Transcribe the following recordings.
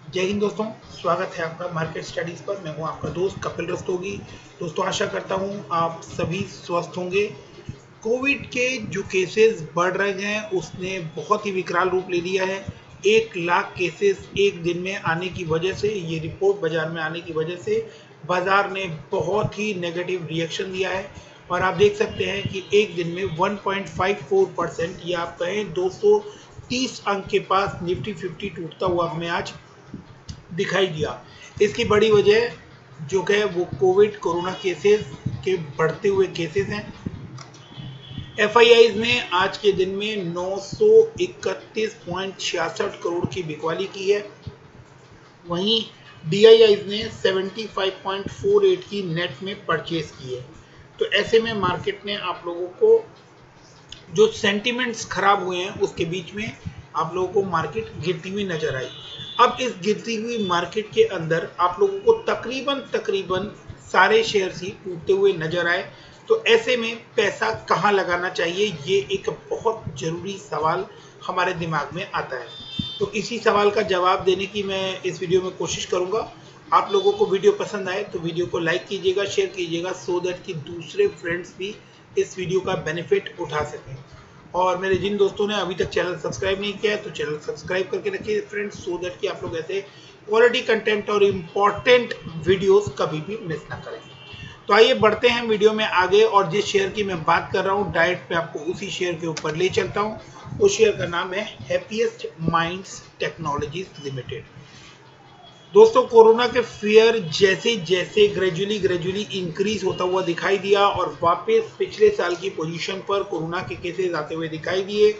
जय हिंद दोस्तों, स्वागत है आपका मार्केट स्टडीज पर। मैं हूं आपका दोस्त कपिल रस्तोगी। दोस्तों, आशा करता हूं आप सभी स्वस्थ होंगे। कोविड के जो केसेस बढ़ रहे हैं उसने बहुत ही विकराल रूप ले लिया है। 1 लाख केसेस एक दिन में आने की वजह से, ये रिपोर्ट बाजार में आने की वजह से बाजार ने बहुत ही नेगेटिव रिएक्शन दिया है। और आप देख सकते हैं कि एक दिन में 1.54% या आप कहें 230 अंक के पास निफ्टी 50 टूटता हुआ हमें आज दिखाई दिया। इसकी बड़ी वजह जो है वो कोरोना केसेस के बढ़ते हुए केसेस हैं। एफआईआईज ने आज के दिन में 931.66 करोड़ की बिकवाली की है। वहीं डीआईआईज ने 75.48 की नेट में परचेज की है। तो ऐसे में मार्केट ने आप लोगों को जो सेंटिमेंट्स खराब हुए हैं उसके बीच में आप लोगों को मार्केट गिरती हुई नजर आई। अब इस गिरती हुई मार्केट के अंदर आप लोगों को तकरीबन सारे शेयर्स ही टूटते हुए नजर आए। तो ऐसे में पैसा कहां लगाना चाहिए, ये एक बहुत जरूरी सवाल हमारे दिमाग में आता है। तो इसी सवाल का जवाब देने की मैं इस वीडियो में कोशिश करूंगा। आप लोगों को वीडियो पसंद आए तो वीडियो को लाइक कीजिएगा, शेयर कीजिएगा, सो दैट कि दूसरे फ्रेंड्स भी इस वीडियो का बेनिफिट उठा सकें। और मेरे जिन दोस्तों ने अभी तक चैनल सब्सक्राइब नहीं किया है तो चैनल सब्सक्राइब करके रखिए फ्रेंड्स, सो दैट कि आप लोग ऐसे क्वालिटी कंटेंट और इम्पॉर्टेंट वीडियोस कभी भी मिस ना करें। तो आइए बढ़ते हैं वीडियो में आगे, और जिस शेयर की मैं बात कर रहा हूँ डायरेक्ट पे आपको उसी शेयर के ऊपर ले चलता हूँ। उस शेयर का नाम है हैप्पीएस्ट माइंड्स टेक्नोलॉजीज लिमिटेड। दोस्तों, कोरोना के फियर जैसे जैसे ग्रेजुअली इंक्रीज होता हुआ दिखाई दिया और वापस पिछले साल की पोजीशन पर कोरोना के केसेस आते हुए दिखाई दिए।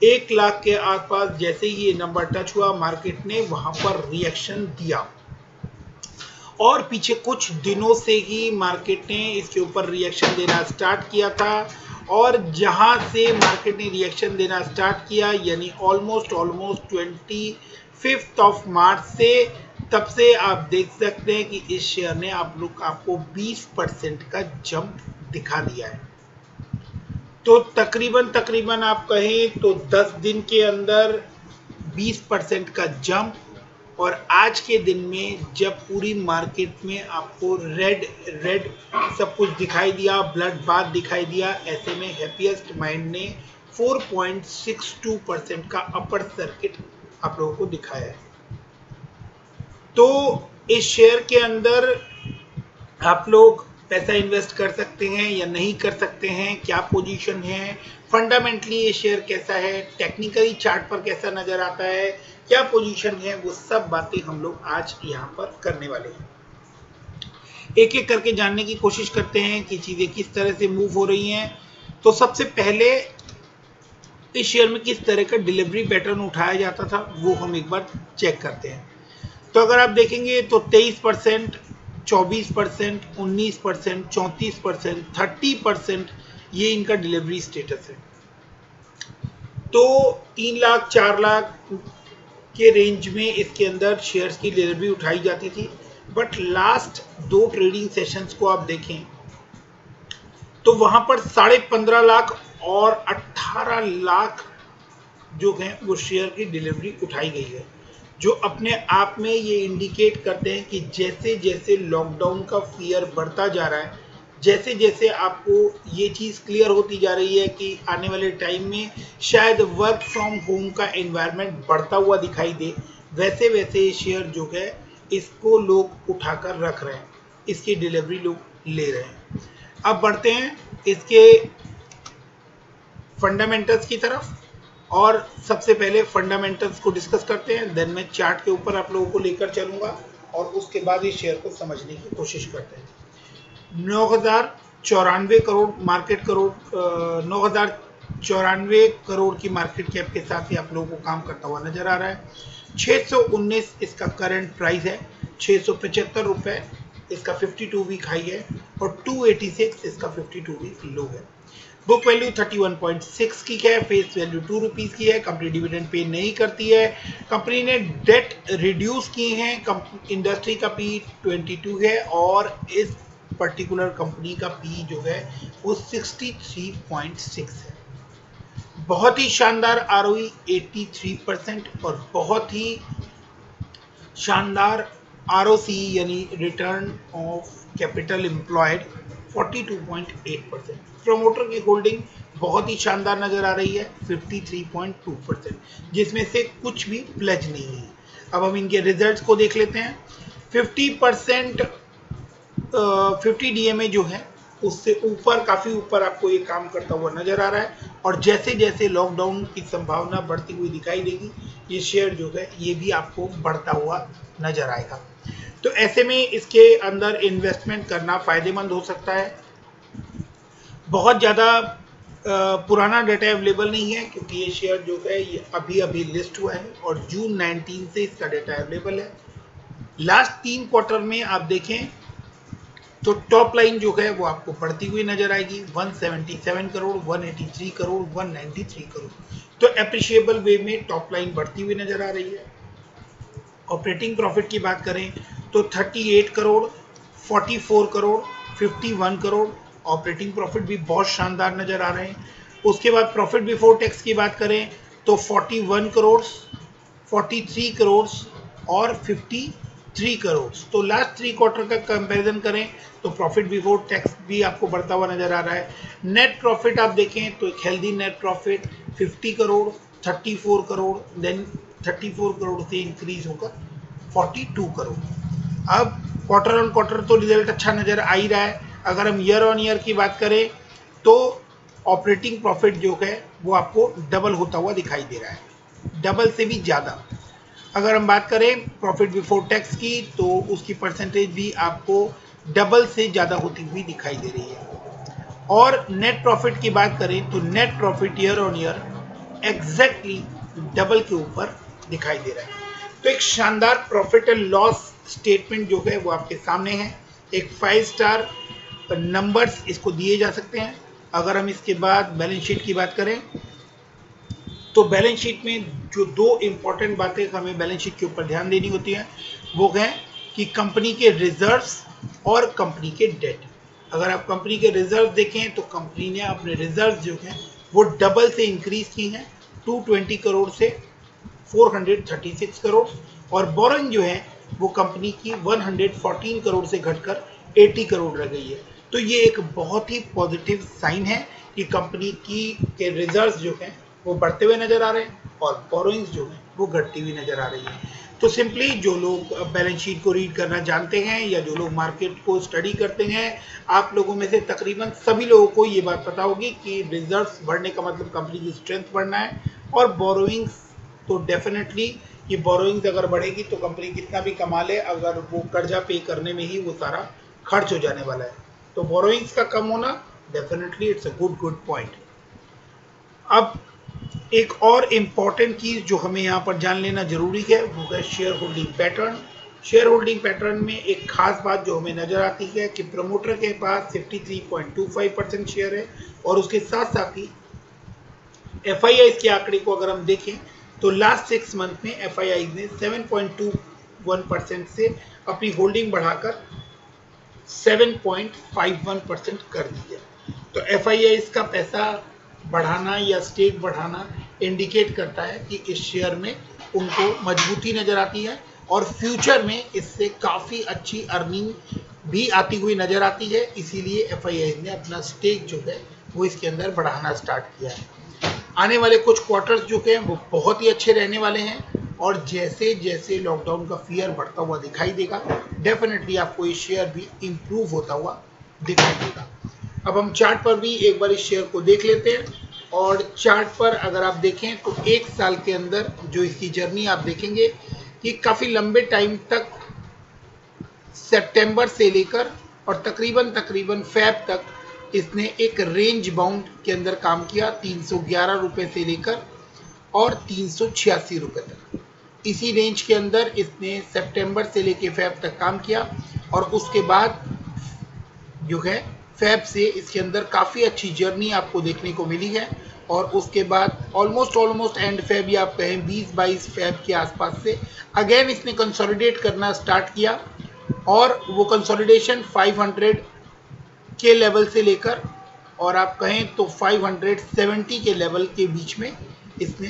1 लाख के आसपास जैसे ही ये नंबर टच हुआ, मार्केट ने वहां पर रिएक्शन दिया। और पीछे कुछ दिनों से ही मार्केट ने इसके ऊपर रिएक्शन देना स्टार्ट किया था। और जहां से मार्केट ने रिएक्शन देना स्टार्ट किया, यानी ऑलमोस्ट 25 से, तब से आप देख सकते हैं कि इस शेयर ने आपको 20% का जंप दिखा दिया है। तो तकरीबन आप कहें तो 10 दिन के अंदर 20% का जंप। और आज के दिन में जब पूरी मार्केट में आपको रेड रेड सब कुछ दिखाई दिया, ब्लड बाथ दिखाई दिया, ऐसे में हैप्पीएस्ट माइंड ने 4.62% का अपर सर्किट आप लोगों को दिखाया है। तो इस शेयर के अंदर आप लोग पैसा इन्वेस्ट कर सकते हैं या नहीं कर सकते हैं, क्या पोजीशन है, फंडामेंटली ये शेयर कैसा है, टेक्निकली चार्ट पर कैसा नजर आता है, क्या पोजीशन है, वो सब बातें हम लोग आज यहाँ पर करने वाले हैं। एक एक करके जानने की कोशिश करते हैं कि चीजें किस तरह से मूव हो रही हैं। तो सबसे पहले इस शेयर में किस तरह का डिलीवरी पैटर्न उठाया जाता था वो हम एक बार चेक करते हैं। तो अगर आप देखेंगे तो 23%, 24%, 19%, 34%, 30% ये इनका डिलीवरी स्टेटस है। तो 3 लाख 4 लाख के रेंज में इसके अंदर शेयर्स की डिलीवरी उठाई जाती थी। बट लास्ट 2 ट्रेडिंग सेशंस को आप देखें तो वहां पर 15.5 लाख और 18 लाख जो है वो शेयर की डिलीवरी उठाई गई है, जो अपने आप में ये इंडिकेट करते हैं कि जैसे जैसे लॉकडाउन का फियर बढ़ता जा रहा है, जैसे जैसे आपको ये चीज़ क्लियर होती जा रही है कि आने वाले टाइम में शायद वर्क फ्रॉम होम का एनवायरनमेंट बढ़ता हुआ दिखाई दे, वैसे वैसे शेयर जो है इसको लोग उठाकर रख रहे हैं, इसकी डिलीवरी लोग ले रहे हैं। अब बढ़ते हैं इसके फंडामेंटल्स की तरफ, और सबसे पहले फंडामेंटल्स को डिस्कस करते हैं, देन मैं चार्ट के ऊपर आप लोगों को लेकर चलूंगा और उसके बाद इस शेयर को समझने की कोशिश करते हैं। 9,094 करोड़ मार्केट करोड़ 9,094 करोड़ की मार्केट कैप के साथ ही आप लोगों को काम करता हुआ नजर आ रहा है। 619 इसका करंट प्राइस है, 675 रुपए इसका 52 वीक हाई है और 286 इसका 52 वीक लो है। बुक वैल्यू 31.6 की है, फेस वैल्यू 2 रुपीज की है। कंपनी डिविडेंड पे नहीं करती है। कंपनी ने डेट रिड्यूस किए हैं। इंडस्ट्री का पी 22 है और इस पर्टिकुलर कंपनी का पी जो है वो 63.6 है। बहुत ही शानदार आरओई 83% और बहुत ही शानदार आरओसी यानी return of capital employed 42.8%। Promoter की होल्डिंग बहुत ही शानदार नजर आ रही है 53.2%, जिसमें से कुछ भी प्लेज नहीं है। अब हम इनके रिजल्ट्स को देख लेते हैं। 50% 50 डीएमए जो है उससे ऊपर, काफी ऊपर आपको ये काम करता हुआ नजर आ रहा है, और जैसे जैसे लॉकडाउन की संभावना बढ़ती हुई दिखाई देगी, ये शेयर जो है ये भी आपको बढ़ता हुआ नजर आएगा। तो ऐसे में इसके अंदर इन्वेस्टमेंट करना फायदेमंद हो सकता है। बहुत ज़्यादा पुराना डाटा अवेलेबल नहीं है, क्योंकि ये शेयर जो है ये अभी अभी लिस्ट हुआ है और जून 19 से इसका डाटा अवेलेबल है। लास्ट 3 क्वार्टर में आप देखें तो टॉप लाइन जो है वो आपको बढ़ती हुई नजर आएगी, 177 करोड़, 183 करोड़, 193 करोड़। तो एप्रिशिएबल वे में टॉप लाइन बढ़ती हुई नजर आ रही है। ऑपरेटिंग प्रॉफिट की बात करें तो 38 करोड़, 44 करोड़, 51 करोड़ ऑपरेटिंग प्रॉफिट भी बहुत शानदार नजर आ रहे हैं। उसके बाद प्रॉफिट बिफोर टैक्स की बात करें तो 41 करोड़, 43 करोड़ और 53 करोड़। तो लास्ट 3 क्वार्टर का कंपैरिजन करें तो प्रॉफिट बिफोर टैक्स भी आपको बढ़ता हुआ नजर आ रहा है। नेट प्रॉफिट आप देखें तो एक healthy net profit 50 crore, 34 crore, then 34 crore से इंक्रीज होकर 42 करोड़। अब क्वार्टर ऑन क्वार्टर तो रिजल्ट अच्छा नजर आ ही रहा है। अगर हम ईयर ऑन ईयर की बात करें तो ऑपरेटिंग प्रॉफिट जो है वो आपको डबल होता हुआ दिखाई दे रहा है, डबल से भी ज़्यादा। अगर हम बात करें प्रॉफिट बिफोर टैक्स की तो उसकी परसेंटेज भी आपको डबल से ज़्यादा होती हुई दिखाई दे रही है। और नेट प्रॉफिट की बात करें तो net profit year on year exactly double के ऊपर दिखाई दे रहा है। तो एक शानदार प्रॉफिट एंड लॉस स्टेटमेंट जो है वो आपके सामने है। एक 5 स्टार नंबर्स इसको दिए जा सकते हैं। अगर हम इसके बाद बैलेंस शीट की बात करें तो बैलेंस शीट में जो 2 इंपॉर्टेंट बातें हमें बैलेंस शीट के ऊपर ध्यान देनी होती है वो है कि कंपनी के रिजर्व्स और कंपनी के डेट। अगर आप कंपनी के रिजर्व देखें तो कंपनी ने अपने रिजर्व जो हैं वो डबल से इंक्रीज की हैं, 220 करोड़ से 436 करोड़, और बोरोइंग जो है वो कंपनी की 114 करोड़ से घटकर 80 करोड़ रह गई है। तो ये एक बहुत ही पॉजिटिव साइन है कि कंपनी की के रिजर्व्स जो हैं वो बढ़ते हुए नजर आ रहे हैं और बोरोइंग्स जो है वो घटती हुई नजर आ रही है। तो सिंपली जो लोग बैलेंस शीट को रीड करना जानते हैं या जो लोग मार्केट को स्टडी करते हैं, आप लोगों में से तकरीबन सभी लोगों को ये बात पता होगी कि रिजर्व्स बढ़ने का मतलब कंपनी की स्ट्रेंथ बढ़ना है, और बोरोइंग्स तो डेफिनेटली ये बोरोइंग्स अगर बढ़ेगी तो कंपनी कितना भी कमा ले, अगर वो कर्जा पे करने में ही वो सारा खर्च हो जाने वाला है। तो बोरोइंग्स का कम होना definitely it's a good point. अब एक और इम्पॉर्टेंट चीज जो हमें यहाँ पर जान लेना जरूरी है वो है share holding pattern. Share holding pattern में एक खास बात जो हमें नजर आती है कि प्रमोटर के पास 53.25% शेयर है, और उसके साथ साथ ही एफआईआईज के आंकड़े को अगर हम देखें तो लास्ट 6 मंथ में एफआईआईज ने 7.21% से अपनी होल्डिंग बढ़ाकर 7.51% कर दी है। तो एफआईआईज का पैसा बढ़ाना या स्टेक बढ़ाना इंडिकेट करता है कि इस शेयर में उनको मजबूती नजर आती है, और फ्यूचर में इससे काफ़ी अच्छी अर्निंग भी आती हुई नजर आती है। इसीलिए एफआईआईज ने अपना स्टेक जो है वो इसके अंदर बढ़ाना स्टार्ट किया है। आने वाले कुछ क्वार्टर्स जो हैं वो बहुत ही अच्छे रहने वाले हैं, और जैसे जैसे लॉकडाउन का फियर बढ़ता हुआ दिखाई देगा डेफिनेटली आपको ये शेयर भी इम्प्रूव होता हुआ दिखाई देगा। अब हम चार्ट पर भी एक बार इस शेयर को देख लेते हैं, और चार्ट पर अगर आप देखें तो 1 साल के अंदर जो इसकी जर्नी आप देखेंगे कि काफ़ी लंबे टाइम तक सितंबर से लेकर और तकरीबन फेब तक इसने एक रेंज बाउंड के अंदर काम किया, 311 रुपये से लेकर और 386 रुपये तक। इसी रेंज के अंदर इसने सितंबर से लेकर फेब तक काम किया, और उसके बाद जो है फेब से इसके अंदर काफ़ी अच्छी जर्नी आपको देखने को मिली है, और उसके बाद ऑलमोस्ट एंड फेब या आप कहें 20-22 फेब के आसपास से अगेन इसने कंसोलिडेट करना स्टार्ट किया, और वो कंसोलिडेशन 500 के लेवल से लेकर और आप कहें तो 570 के लेवल के बीच में इसने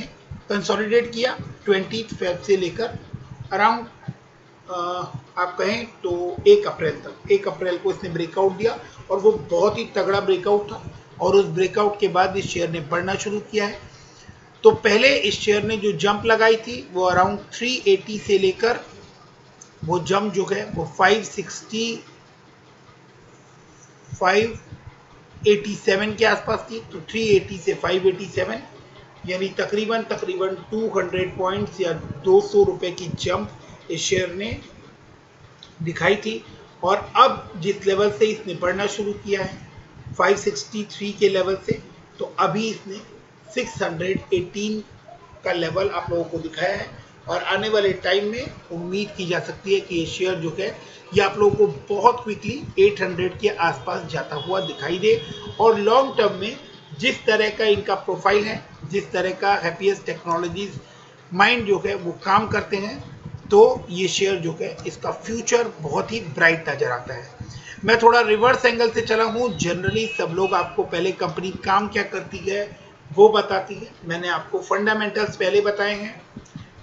कंसोलिडेट किया 20 फेब से लेकर अराउंड आप कहें तो 1 अप्रैल तक, 1 अप्रैल को इसने ब्रेकआउट दिया और वो बहुत ही तगड़ा ब्रेकआउट था और उस ब्रेकआउट के बाद इस शेयर ने बढ़ना शुरू किया है। तो पहले इस शेयर ने जो जंप लगाई थी वो अराउंड 380 से लेकर वो जंप जो है वो 587 के आसपास थी। तो 380 से 587 यानी तकरीबन 200 पॉइंट्स या 200 रुपए की जंप इस शेयर ने दिखाई थी। और अब जिस लेवल से इसने बढ़ना शुरू किया है 563 के लेवल से, तो अभी इसने 618 का लेवल आप लोगों को दिखाया है और आने वाले टाइम में उम्मीद की जा सकती है कि ये शेयर जो है ये आप लोगों को बहुत क्विकली 800 के आसपास जाता हुआ दिखाई दे। और लॉन्ग टर्म में जिस तरह का इनका प्रोफाइल है, जिस तरह का हैप्पीएस्ट टेक्नोलॉजीज माइंड जो है वो काम करते हैं, तो ये शेयर जो है इसका फ्यूचर बहुत ही ब्राइट नजर आता है। मैं थोड़ा रिवर्स एंगल से चला हूँ। जनरली सब लोग आपको पहले कंपनी काम क्या करती है वो बताती है। मैंने आपको फंडामेंटल्स पहले बताए हैं,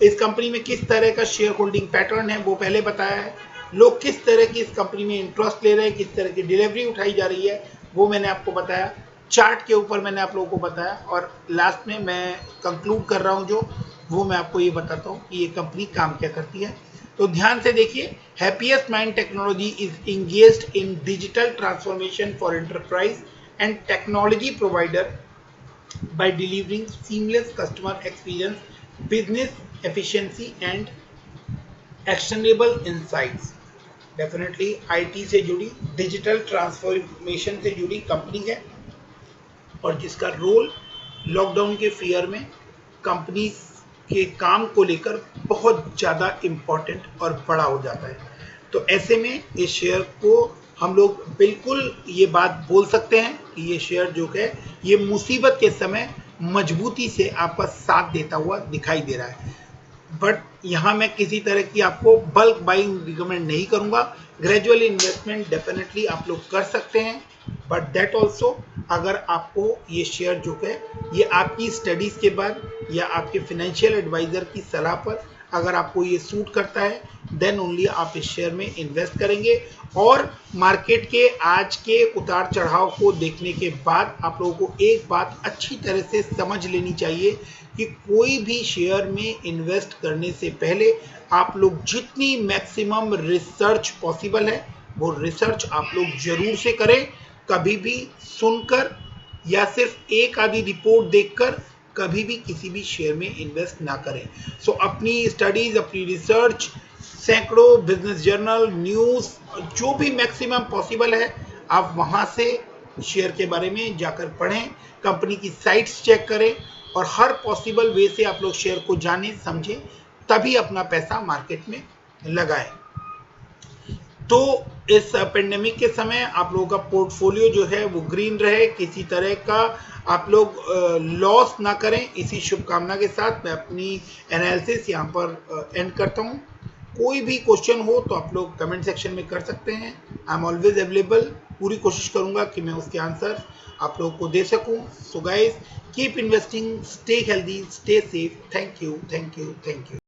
इस कंपनी में किस तरह का शेयर होल्डिंग पैटर्न है वो पहले बताया है, लोग किस तरह की इस कंपनी में इंटरेस्ट ले रहे हैं, किस तरह की डिलीवरी उठाई जा रही है वो मैंने आपको बताया, चार्ट के ऊपर मैंने आप लोगों को बताया और लास्ट में मैं कंक्लूड कर रहा हूँ जो वो मैं आपको ये बताता हूँ कि ये कंपनी काम क्या करती है। तो ध्यान से देखिए, happiest mind technology is engaged in digital transformation for enterprise and technology provider by delivering seamless customer experience, business efficiency and actionable insights. Definitely IT से जुड़ी, डिजिटल ट्रांसफॉर्मेशन से जुड़ी कंपनी है और जिसका रोल लॉकडाउन के फियर में company के काम को लेकर बहुत ज़्यादा इम्पोर्टेंट और बड़ा हो जाता है। तो ऐसे में इस शेयर को हम लोग बिल्कुल ये बात बोल सकते हैं कि ये शेयर जो है ये मुसीबत के समय मजबूती से आपका साथ देता हुआ दिखाई दे रहा है। बट यहाँ मैं किसी तरह की आपको बल्क बाइंग रिकमेंड नहीं करूँगा। ग्रेजुअल इन्वेस्टमेंट डेफिनेटली आप लोग कर सकते हैं, बट दैट ऑल्सो अगर आपको ये शेयर जो है ये आपकी स्टडीज़ के बाद या आपके फाइनेंशियल एडवाइज़र की सलाह पर अगर आपको ये सूट करता है देन ओनली आप इस शेयर में इन्वेस्ट करेंगे। और मार्केट के आज के उतार चढ़ाव को देखने के बाद आप लोगों को एक बात अच्छी तरह से समझ लेनी चाहिए कि कोई भी शेयर में इन्वेस्ट करने से पहले आप लोग जितनी मैक्सिमम रिसर्च पॉसिबल है वो रिसर्च आप लोग जरूर से करें। कभी भी सुनकर या सिर्फ एक आधी रिपोर्ट देखकर कभी भी किसी भी शेयर में इन्वेस्ट ना करें। सो अपनी स्टडीज, अपनी रिसर्च, सैकड़ों बिजनेस जर्नल, न्यूज़, जो भी मैक्सिमम पॉसिबल है आप वहां से शेयर के बारे में जाकर पढ़ें, कंपनी की साइट्स चेक करें और हर पॉसिबल वे से आप लोग शेयर को जानें, समझें, तभी अपना पैसा मार्केट में लगाएं। तो इस पेंडेमिक के समय आप लोगों का पोर्टफोलियो जो है वो ग्रीन रहे, किसी तरह का आप लोग लॉस ना करें, इसी शुभकामना के साथ मैं अपनी एनालिसिस यहाँ पर एंड करता हूँ। कोई भी क्वेश्चन हो तो आप लोग कमेंट सेक्शन में कर सकते हैं। I am always available. पूरी कोशिश करूँगा कि मैं उसके आंसर आप लोगों को दे सकूँ। So guys, keep investing, stay healthy, stay safe. Thank you, thank you, thank you.